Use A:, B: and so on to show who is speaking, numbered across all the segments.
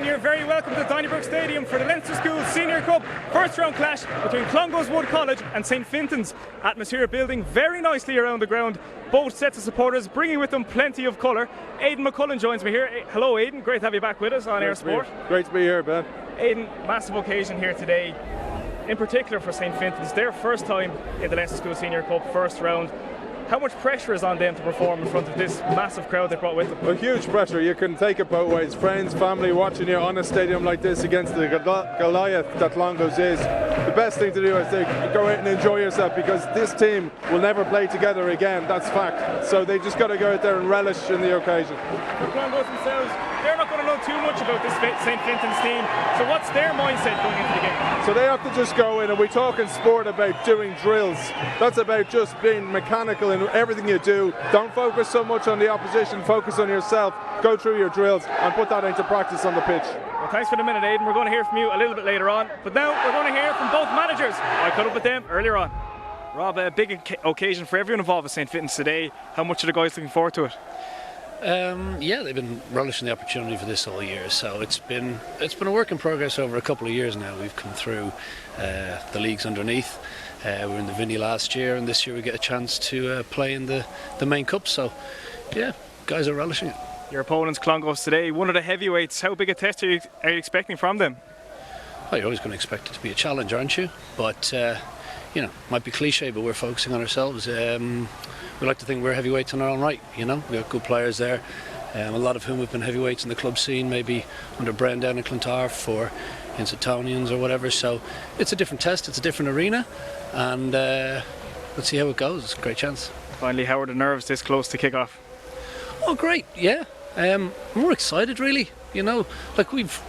A: Aungier, very welcome to Donnybrook Stadium for the Leinster Schools Senior Cup first round clash between Clongowes Wood College and St Fintan's. Atmosphere building very nicely around the ground. Both sets of supporters bringing with them plenty of colour. Aidan McCullen joins me here. Hello Aidan, great to have you back with us on Air Sport.
B: Great to be here, Ben.
A: Aidan, massive occasion here today, in particular for St Fintan's. Their first time in the Leinster Schools Senior Cup first round. How much pressure is on them to perform in front of this massive crowd they brought with them?
B: A huge pressure. You can take it both ways. Friends, family watching you on a stadium like this against the Goliath that Clongowes is. The best thing to do is to go out and enjoy yourself, because this team will never play together again. That's fact. So they just got to go out there and relish in the occasion.
A: For Clongowes themselves, they're not going to know too much about this St Fintan's team. So what's their mindset going into the game?
B: So they have to just go in, and we talk in sport about doing drills. That's about just being mechanical in everything you do. Don't focus so much on the opposition, focus on yourself, go through your drills and put that into practice on the pitch.
A: Well, thanks for the minute, Aidan. We're going to hear from you a little bit later on, but now we're going to hear from both managers. I caught up with them earlier on. Rob, a big occasion for everyone involved with St Fintan's today. How much are the guys looking forward to it?
C: Yeah, they've been relishing the opportunity for this all year, so it's been a work in progress over a couple of years now. We've come through the leagues underneath. We were in the Vinny last year, and this year we get a chance to play in the main cup, so yeah, guys are relishing it.
A: Your opponents, Clongowes, today, one of the heavyweights. How big a test are you expecting from them?
C: Well, you're always going to expect it to be a challenge, aren't you? But you know, might be cliche, but we're focusing on ourselves. We like to think we're heavyweights in our own right, you know. We've got good players there, a lot of whom have been heavyweights in the club scene, maybe under Brendan down in Clontarf or in Suttonians or whatever. So it's a different test, it's a different arena, and let's see how it goes. It's a great chance.
A: Finally, how are the nerves this close to kick off?
C: Oh, great, yeah. More excited, really. You know, like we've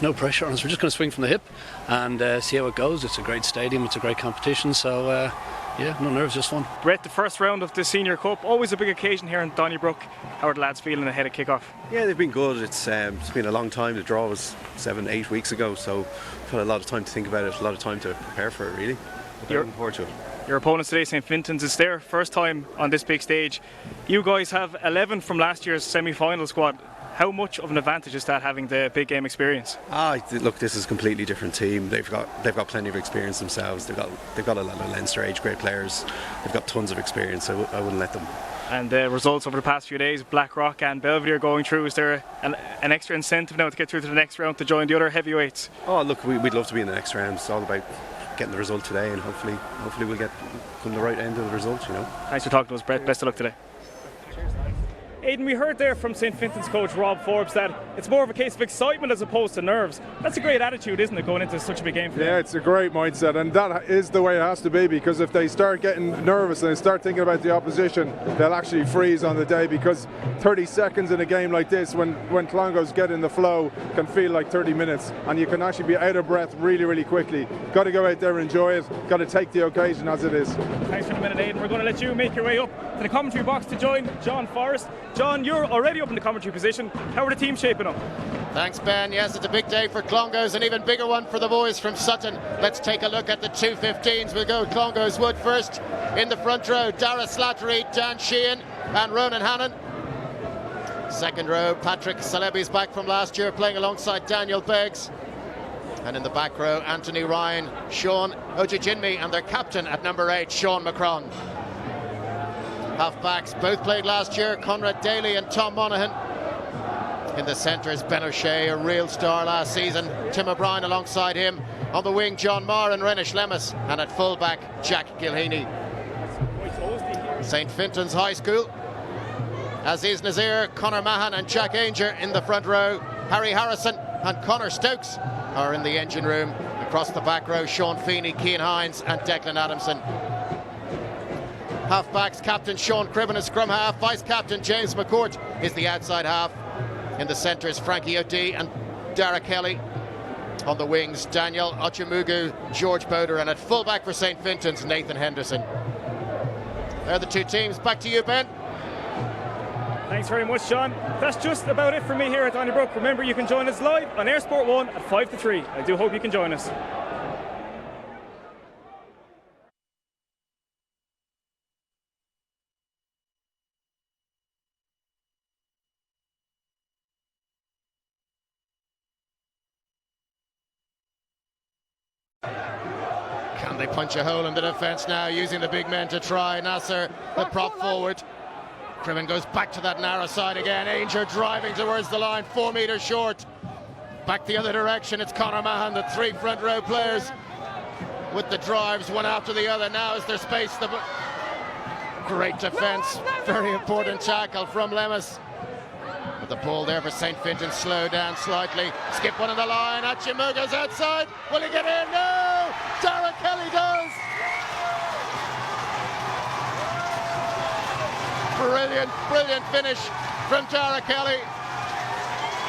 C: no pressure on us. We're just going to swing from the hip and see how it goes. It's a great stadium, it's a great competition, so yeah, no nerves, just fun.
A: Brett, the first round of the Senior Cup, always a big occasion here in Donnybrook. How are the lads feeling ahead of kick-off?
D: Yeah, they've been good. It's been a long time. The draw was 7-8 weeks ago, so we've had a lot of time to think about it, a lot of time to prepare for it, really. But looking forward to it.
A: Your opponents today, St Fintan's, is their first time on this big stage. You guys have 11 from last year's semi-final squad. How much of an advantage is that, having the big game experience?
D: Look, this is a completely different team. They've got plenty of experience themselves. They've got a lot of Leinster age grade players. They've got tons of experience, so I wouldn't let them. And
A: the results over the past few days, Blackrock and Belvedere going through, is there an extra incentive now to get through to the next round to join the other heavyweights?
D: Oh, look, we'd love to be in the next round. It's all about getting the result today, and hopefully we'll come the right end of the result, you know.
A: Thanks for talking to us, Brett. Best of luck today. Aidan, we heard there from St Fintan's coach Rob Forbes that it's more of a case of excitement as opposed to nerves. That's a great attitude, isn't it, going into such a big game for them?
B: Yeah, it's a great mindset, and that is the way it has to be, because if they start getting nervous and they start thinking about the opposition, they'll actually freeze on the day, because 30 seconds in a game like this, when Clongowes get in the flow, can feel like 30 minutes, and you can actually be out of breath really, really quickly. Got to go out there and enjoy it, got to take the occasion as it is.
A: Thanks for the minute, Aidan. We're going to let you make your way up to the commentary box to join John Forrest. John, you're already up in the commentary position. How are the teams shaping up?
E: Thanks, Ben. Yes, it's a big day for Clongowes, an even bigger one for the boys from Sutton. Let's take a look at the 2-15s. We'll go Clongowes Wood first. In the front row, Darragh Slattery, Dan Sheehan and Ronan Hannon. Second row, Patrick Celebi's back from last year, playing alongside Daniel Beggs. And in the back row, Anthony Ryan, Sean Ojijinmi and their captain at number 8, Sean McCron. Half-backs, both played last year, Conrad Daly and Tom Monaghan. In the centre is Ben O'Shea, a real star last season. Tim O'Brien alongside him. On the wing, John Moore and Renish Lemus. And at full-back, Jack Gilheany. St Fintan's High School. Aziz Naser, Conor Mahon and Jack Aungier in the front row. Harry Harrison and Conor Stokes are in the engine room. Across the back row, Sean Feeney, Cian Hynes and Declan Adamson. Half-backs, captain Sean Cribbin is scrum half. Vice-captain James McCourt is the outside half. In the centre is Frankie O'Dea and Darragh Kelly. On the wings, Daniel Achimugu, George Bodor, and at full-back for St Fintan's, Nathan Henderson. There are the two teams. Back to you, Ben.
A: Thanks very much, Sean. That's just about it for me here at Donnybrook. Remember, you can join us live on Air Sport 1 at 5 to 3. I do hope you can join us.
E: And they punch a hole in the defence now, using the big men to try. Naser, the prop forward. Cribbin goes back to that narrow side again. Aungier driving towards the line, 4 metres short. Back the other direction, it's Conor Mahon, the 3 front row players with the drives, one after the other. Now is there space? Great defence, very important tackle from Lemus. But the ball there for St. Fintan, slow down slightly. Skip one on the line, Achimugu's outside. Will he get in? No! Darragh Kelly does! Brilliant finish from Darragh Kelly.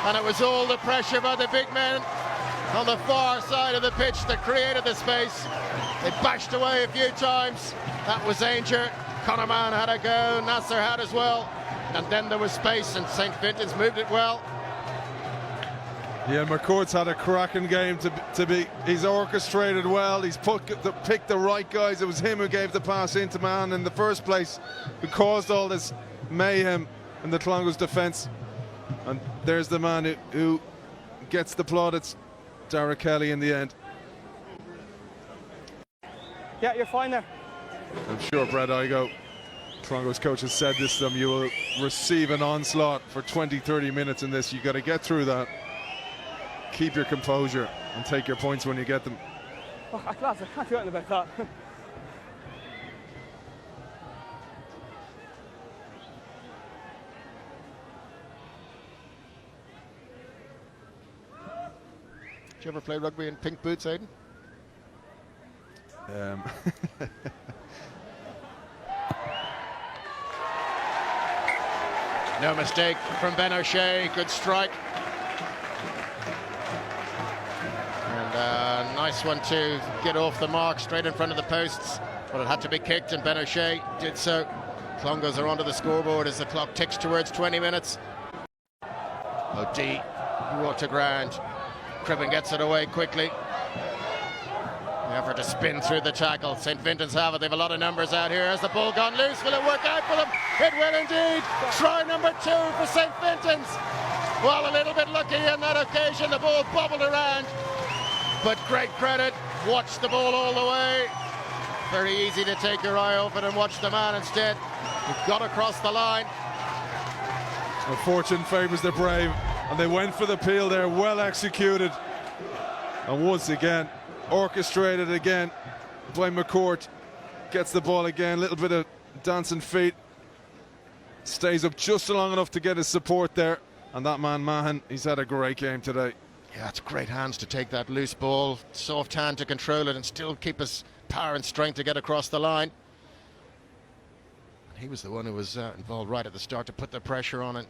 E: And it was all the pressure by the big men on the far side of the pitch that created the space. They bashed away a few times. That was Aungier. Conor Mahon had a go, Naser had as well. And then there was space and St. Fintan's moved it well.
B: Yeah, McCourt's had a cracking game to be. He's orchestrated well. He's picked the right guys. It was him who gave the pass into Mahon in the first place, who caused all this mayhem in the Clongowes defence. And there's the man who gets the plaudits, Darragh Kelly, in the end.
A: Yeah, you're fine there.
B: I'm sure Brad Igo, Clongowes coach, has said this to them. You will receive an onslaught for 20-30 minutes in this. You got to get through that. Keep your composure and take your points when you get them.
A: Oh, lads, I can't do anything about that.
E: Did you ever play rugby in pink boots, Aidan? No mistake from Ben O'Shea, good strike. And a nice one to get off the mark, straight in front of the posts. But it had to be kicked, and Ben O'Shea did so. Clongowes are onto the scoreboard as the clock ticks towards 20 minutes. O'Dea, walked to ground. Cribbin gets it away quickly. The effort to spin through the tackle. St. Fintan's have it. They have a lot of numbers out here. Has the ball gone loose? Will it work out for them? It will indeed. Try number 2 for St. Fintan's. Well, a little bit lucky on that occasion. The ball bobbled around. But great credit. Watch the ball all the way. Very easy to take your eye off it and watch the man instead. He got across the line.
B: Well, fortune favours the brave. And they went for the peel there, well executed. And once again, orchestrated again by McCourt. Gets the ball again, little bit of dancing feet. Stays up just long enough to get his support there. And that man, Mahon, he's had a great game today.
E: Yeah, it's great hands to take that loose ball. Soft hand to control it and still keep his power and strength to get across the line. He was the one who was involved right at the start to put the pressure on it.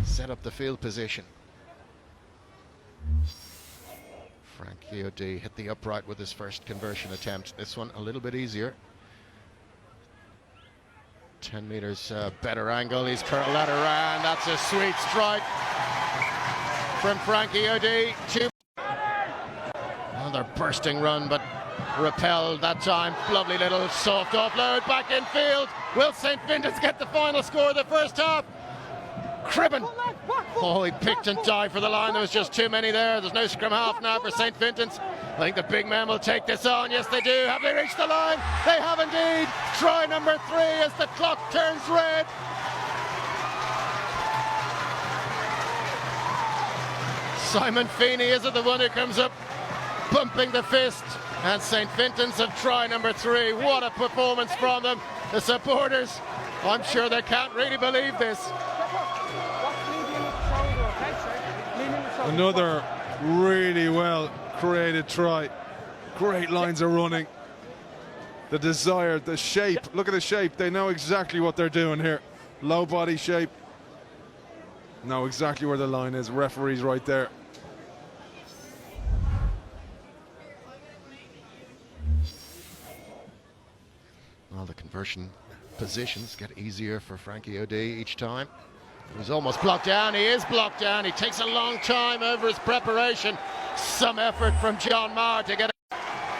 E: Set up the field position. Frankie O'Dea hit the upright with his first conversion attempt. This one a little bit easier. 10 metres better angle. He's curled that around. That's a sweet strike from Frankie O'Dea. Another bursting run, but repelled that time. Lovely little soft offload back in field. Will St. Fintan's get the final score of the first half? Cribbin. Oh, he picked and dived for the line. There was just too many there. There's no scrum half now for St. Fintan's. I think the big men will take this on. Yes, they do. Have they reached the line? They have indeed. Try number 3 as the clock turns red. Simon Feeney is the one who comes up bumping the fist. And St. Fintan's have try number 3. What a performance from them. The supporters, I'm sure they can't really believe this.
B: Another really well created try. Great lines of running. The desire, the shape. Look at the shape. They know exactly what they're doing here. Low body shape. Know exactly where the line is. Referee's right there.
E: Well, the conversion positions get easier for Frankie O'Dea each time. He was almost blocked down. He is blocked down. He takes a long time over his preparation. Some effort from Conor Moore to get it.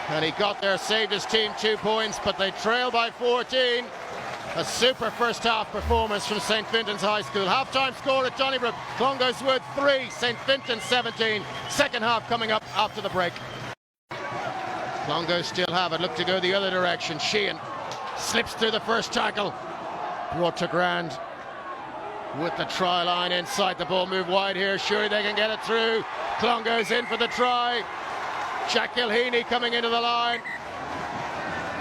E: And he got there, saved his team 2 points, but they trail by 14. A super first half performance from St. Fintan's High School. Half-time score at Donnybrook. Clongowes Wood 3, St. Fintan's 17. Second half coming up after the break. Clongowes still have it, look to go the other direction. Cian slips through the first tackle, brought to ground with the try line inside. The ball move wide here, surely they can get it through. Clongowes in for the try. Killian Hickey coming into the line.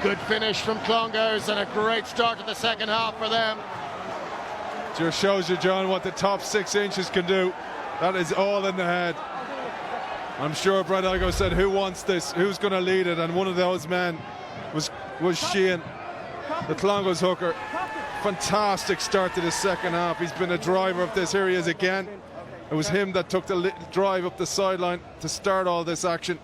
E: Good finish from Clongowes and a great start to the second half for them.
B: Just shows you, John, what the top 6 inches can do. That is all in the head. I'm sure Brad Igo said, who wants this? Who's going to lead it? And one of those men was Cian, the Clongowes hooker. Fantastic start to the second half. He's been a driver of this. Here he is again. It was him that took the drive up the sideline to start all this action.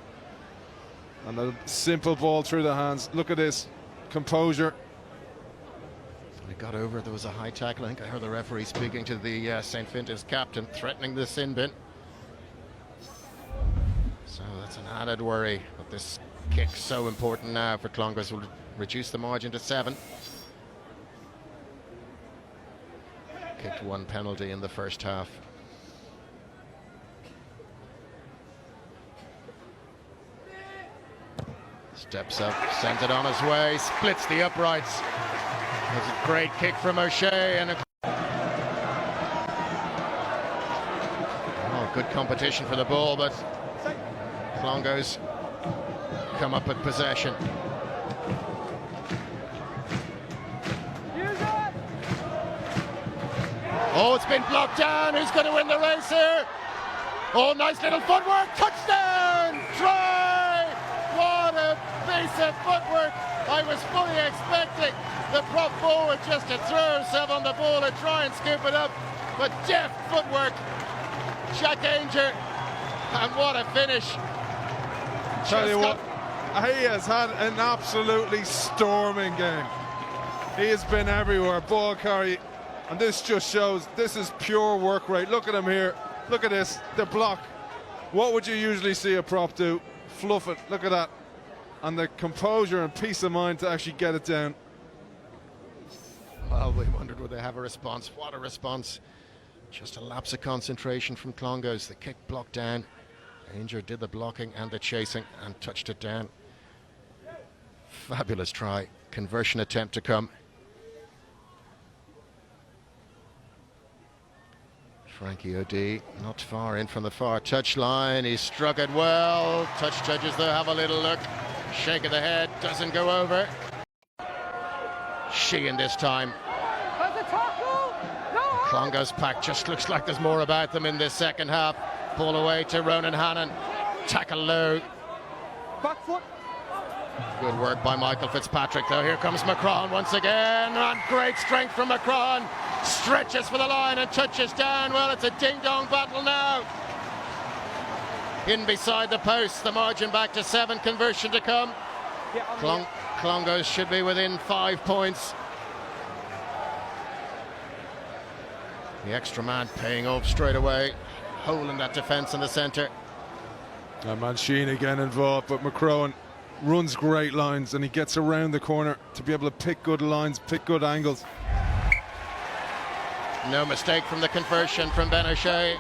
B: And a simple ball through the hands. Look at this composure.
E: He got over. There was a high tackle. I think I heard the referee speaking to the St. Fintan's captain, threatening the sin bin. So that's an added worry. But this kick's so important now for Clongowes. Will reduce the margin to 7. Kicked 1 penalty in the first half. Steps up, sends it on his way, splits the uprights. There's a great kick from Ussher and good competition for the ball, but Clongowes come up with possession. Oh, it's been blocked down. Who's going to win the race here? Oh, nice little footwork. Touchdown! Try! What a piece of footwork. I was fully expecting the prop forward just to throw himself on the ball and try and scoop it up. But deft footwork. Aungier. And what a finish.
B: Tell you what, he has had an absolutely storming game. He has been everywhere. Ball carry. And this just shows this is pure work rate. Look at him here. Look at this. The block. What would you usually see a prop do? Fluff it. Look at that. And the composure and peace of mind to actually get it down.
E: Well, we wondered would they have a response. What a response. Just a lapse of concentration from Clongowes. The kick blocked down. Aungier did the blocking and the chasing and touched it down. Fabulous try. Conversion attempt to come. Frankie O'Dea not far in from the far touchline. He struck it well. Touch judges though have a little look. Shake of the head, doesn't go over. Cian this time. Clongowes pack just looks like there's more about them in this second half. Ball away to Ronan Hannon. Tackle low.
A: Back foot.
E: Good work by Michael Fitzpatrick though. Here comes McCourt once again. And great strength from McCourt. Stretches for the line and touches down. Well, it's a ding-dong battle now. In beside the post, the margin back to 7, conversion to come. Clongowes should be within 5 points. The extra man paying off straight away. Hole in that defence in the centre.
B: Man, Cian again involved, but McCrowan runs great lines and he gets around the corner to be able to pick good lines, pick good angles.
E: No mistake from the conversion from Ben O'Shea.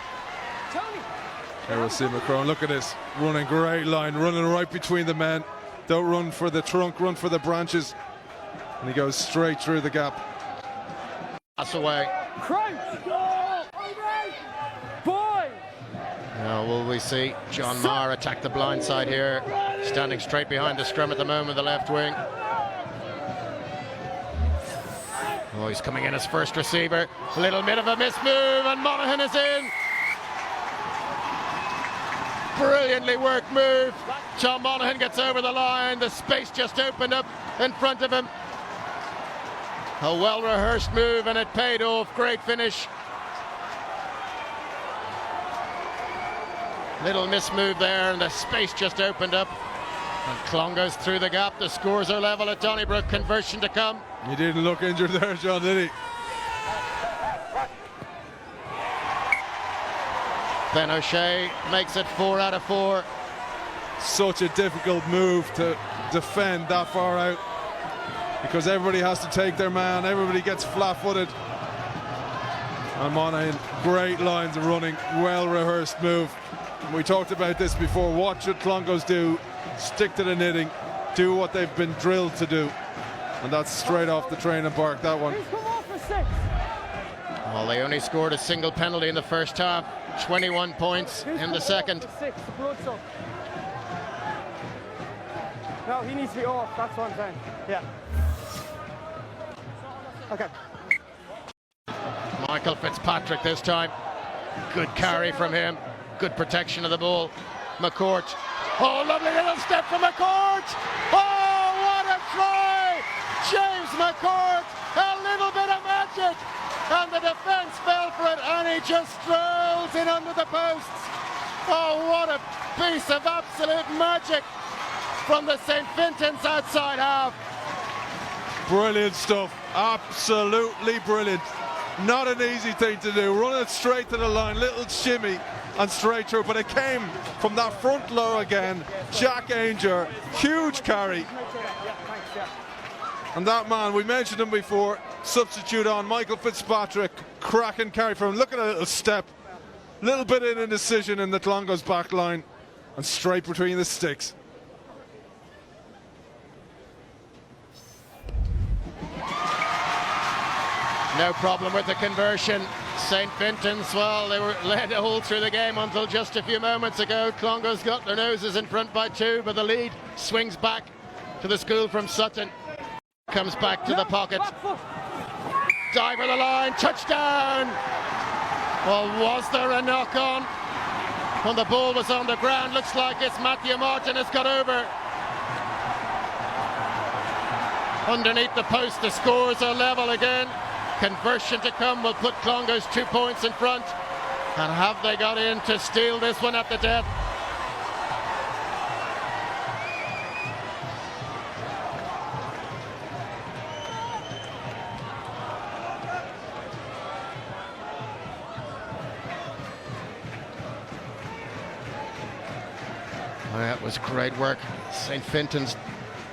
B: There we'll see McCrowan. Look at this. Running great line, running right between the men. Don't run for the trunk, run for the branches. And he goes straight through the gap.
E: Pass away. Now will we see John Moore attack the blind side here. Standing straight behind the scrum at the moment, the left wing. Oh, he's coming in as first receiver. A little bit of a miss move, and Monaghan is in. Brilliantly worked move. Tom Monaghan gets over the line. The space just opened up in front of him. A well-rehearsed move, and it paid off. Great finish. Little miss move there, and the space just opened up. And Clongowes through the gap. The scores are level at Donnybrook. Conversion to come.
B: He didn't look injured there, John, did he?
E: Ben O'Shea makes it 4 out of 4.
B: Such a difficult move to defend that far out because everybody has to take their man, everybody gets flat-footed. And Monaghan, great lines of running, well-rehearsed move. We talked about this before. What should Clongowes do? Stick to the knitting, do what they've been drilled to do. And that's straight off the training park, that one.
E: Well, they only scored a single penalty in the first half, 21 points in the second.
A: No, he needs to be off, that's what I'm saying. Yeah. Okay.
E: Michael Fitzpatrick this time. Good carry from him. Good protection of the ball. McCourt. Oh, lovely little step from McCourt. Oh, what a try! James McCourt. A little bit of magic. And the defence fell for it, and he just strolls in under the posts. Oh, what a piece of absolute magic from the St. Fintan's outside half.
B: Brilliant stuff. Absolutely brilliant. Not an easy thing to do. Run it straight to the line, little shimmy and straight through, but it came from that front low again. Jack Aungier, huge carry. And that man, we mentioned him before, substitute on Michael Fitzpatrick, cracking carry from him. Look at a little step, little bit of indecision in the Clongowes back line, and straight between the sticks.
E: No problem with the conversion. St. Fintan's, well, they were led all through the game until just a few moments ago. Clongowes got their noses in front by 2, but the lead swings back to the school from Sutton. Comes back to the pocket. Dive for the line, touchdown! Well, was there a knock on? When the ball was on the ground, looks like it's Matthew Martin has got over. Underneath the post, the scores are level again. Conversion to come will put Clongowes 2 points in front. And have they got in to steal this one at the death? Well, that was great work. St. Fintan's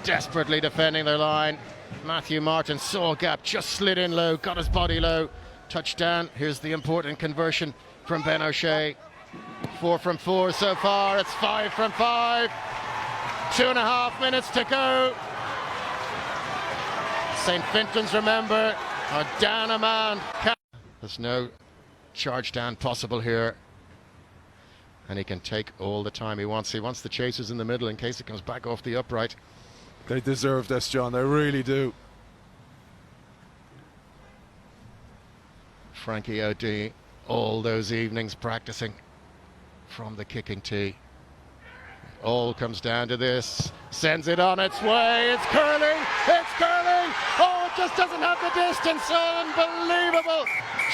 E: desperately defending their line. Matthew Martin saw a gap, just slid in low, got his body low. Touchdown. Here's the important conversion from Ben O'Shea. 4 from 4 so far. It's 5 from 5. 2.5 minutes to go. St. Fintan's, remember, are down a man. There's no charge down possible here. And he can take all the time he wants. He wants the chasers in the middle in case it comes back off the upright.
B: They deserve this, John. They really do.
E: Frankie O'Dea, all those evenings practicing from the kicking tee. All comes down to this. Sends it on its way. It's curling. It's curling. Oh, it just doesn't have the distance. Unbelievable.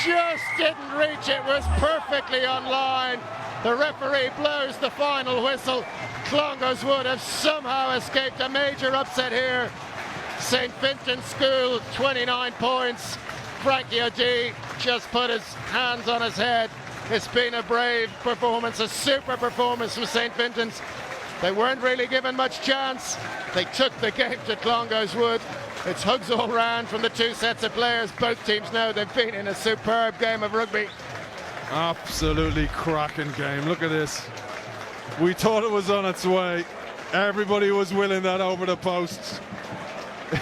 E: Just didn't reach. It was perfectly on line. The referee blows the final whistle. Clongowes would have somehow escaped a major upset here. St. Fintan's School, 29 points. Frankie O'Dea just put his hands on his head. It's been a brave performance, a super performance from St. Fintan's. They weren't really given much chance. They took the game to Clongowes Wood. It's hugs all round from the 2 sets of players. Both teams know they've been in a superb game of rugby.
B: Absolutely cracking game. Look at this. We thought it was on its way. Everybody was willing that over the posts,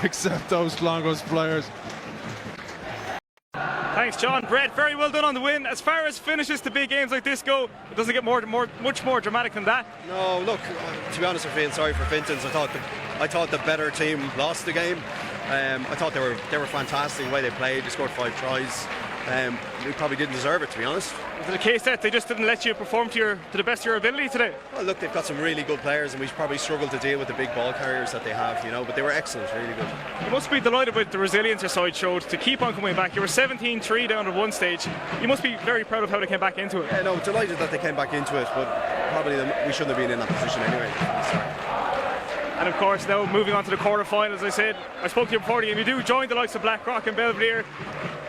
B: except those Clongowes players.
A: Thanks, John. Brett, very well done on the win. As far as finishes to big games like this go, it doesn't get much more dramatic than that.
D: No, look, to be honest, I'm feeling sorry for Fintan's. I thought the better team lost the game. I thought they were fantastic the way they played. They scored 5 tries. We probably didn't deserve it, to be honest.
A: Is it a case that they just didn't let you perform to the best of your ability today?
D: Well, look, they've got some really good players, and we probably struggled to deal with the big ball carriers that they have, you know. But they were excellent, really good.
A: You must be delighted with the resilience your side showed to keep on coming back. You were 17-3 down at one stage. You must be very proud of how they came back into it.
D: Yeah, no, delighted that they came back into it, but probably we shouldn't have been in that position anyway.
A: And of course, now moving on to the quarter-finals, as I said, I spoke to you before the game. You do join the likes of Blackrock and Belvedere.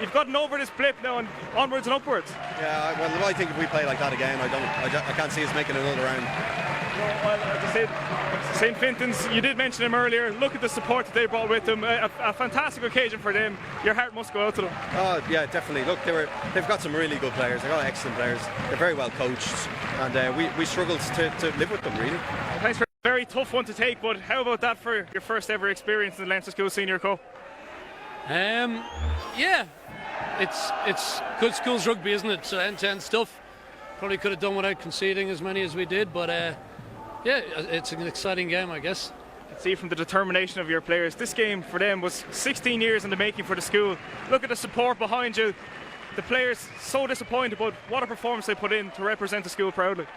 A: You've gotten over this blip now and onwards and upwards.
D: Yeah, well, I think if we play like that again, I can't see us making another round.
A: No, well, as I said, St. Fintan's, you did mention them earlier. Look at the support that they brought with them. A fantastic occasion for them. Your heart must go out to them.
D: Oh, yeah, definitely. Look, they've got some really good players. They've got excellent players. They're very well coached, and we struggled to live with them, really.
A: Thanks for Very tough one to take, but how about that for your first ever experience in the Leinster School Senior Cup?
C: Yeah, it's good schools rugby, isn't it? So end-to-end stuff. Probably could have done without conceding as many as we did, but yeah, it's an exciting game, I guess.
A: You can see from the determination of your players, this game for them was 16 years in the making for the school. Look at the support behind you. The players so disappointed, but what a performance they put in to represent the school proudly.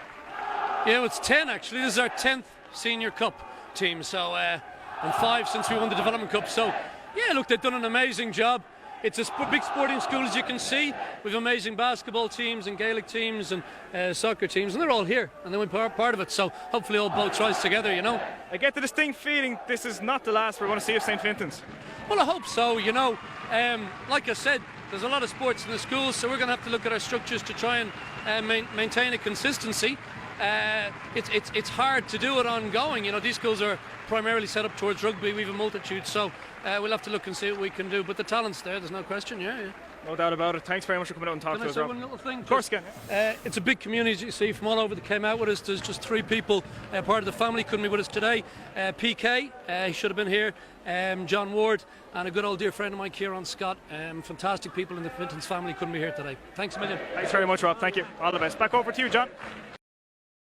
C: Yeah, it's 10 actually. This is our 10th Senior Cup team, so and 5 since we won the Development Cup. So yeah, look, they've done an amazing job. It's a big sporting school, as you can see. We've amazing basketball teams and Gaelic teams and soccer teams, and they're all here, and they were part of it. So hopefully all boats rise together, you know.
A: I get the distinct feeling this is not the last we're going to see of St. Fintan's.
C: Well, I hope so, you know. Like I said, there's a lot of sports in the schools, so we're going to have to look at our structures to try and maintain a consistency. It's hard to do it ongoing. You know, these schools are primarily set up towards rugby. We have a multitude, so we'll have to look and see what we can do. But the talent's there's no question. Yeah.
A: No doubt about it. Thanks very much for coming out and talking to us.
C: Can I say one little thing?
A: Of course you can.
C: It's a big community, as you see, from all over that came out with us. There's just 3 people, part of the family, couldn't be with us today. PK, he should have been here. John Ward, and a good old dear friend of mine, Kieran Scott. Fantastic people in the Fintan's family couldn't be here today. Thanks a million.
A: Thanks very much, Rob. Thank you. All the best. Back over to you, John.